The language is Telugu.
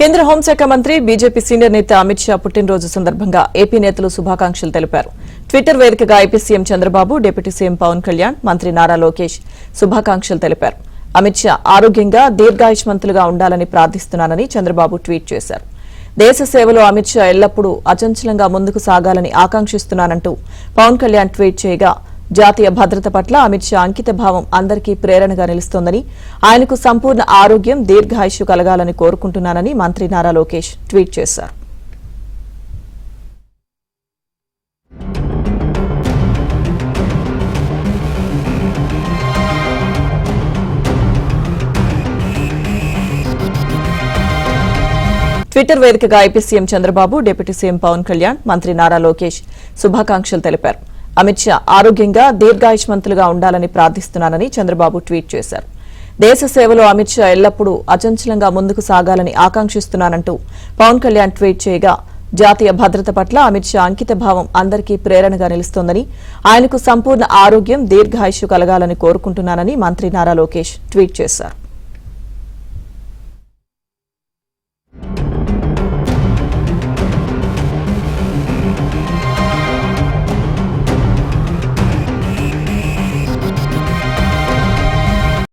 కేంద్ర హోంశాఖ మంత్రి బీజేపీ సీనియర్ నేత అమిత్ షా పుట్టినరోజు సందర్భంగా ఏపీ నేతలు శుభాకాంక్షలు తెలిపారు. ట్విట్టర్ వేదికగా AP CM Chandrababu, deputy CM Pawan Kalyan, మంత్రి నారా లోకేష్ శుభాకాంక్షలు తెలిపారు. అమిత్ షా ఆరోగ్యంగా దీర్ఘాయుష్మంతులుగా ఉండాలని ప్రార్థిస్తున్నానని చంద్రబాబు ట్వీట్ చేశారు. దేశ సేవలో అమిత్ షా ఎల్లప్పుడూ అచంచలంగా ముందుకు సాగాలని ఆకాంక్షిస్తున్నానంటూ పవన్ కళ్యాణ్ ట్వీట్ చేయగా, జాతీయ భద్రత పట్ల అమిత్ షా అంకిత భావం అందరికీ ప్రేరణగా నిలుస్తోందని, ఆయనకు సంపూర్ణ ఆరోగ్యం, దీర్ఘాయుష్షు కలగాలని కోరుకుంటున్నానని మంత్రి నారా లోకేష్ ట్వీట్ చేశారు. ట్విట్టర్ వేదికగా AP CM Chandrababu, deputy CM Pawan Kalyan, మంత్రి నారా లోకేష్ శుభాకాంక్షలు తెలిపారు. అమిత్ షా ఆరోగ్యంగా దీర్ఘాయుష్మంతులుగా ఉండాలని ప్రార్థిస్తున్నానని చంద్రబాబు ట్వీట్ చేశారు. దేశ సేవలో అమిత్ షా ఎల్లప్పుడూ అచంచలంగా ముందుకు సాగాలని ఆకాంక్షిస్తున్నానంటూ పవన్ కళ్యాణ్ ట్వీట్ చేయగా, జాతీయ భద్రత పట్ల అమిత్ షా అంకిత భావం అందరికీ ప్రేరణగా నిలుస్తోందని, ఆయనకు సంపూర్ణ ఆరోగ్యం, దీర్ఘాయుష్షు కలగాలని కోరుకుంటున్నానని మంత్రి నారా లోకేష్ ట్వీట్ చేశారు.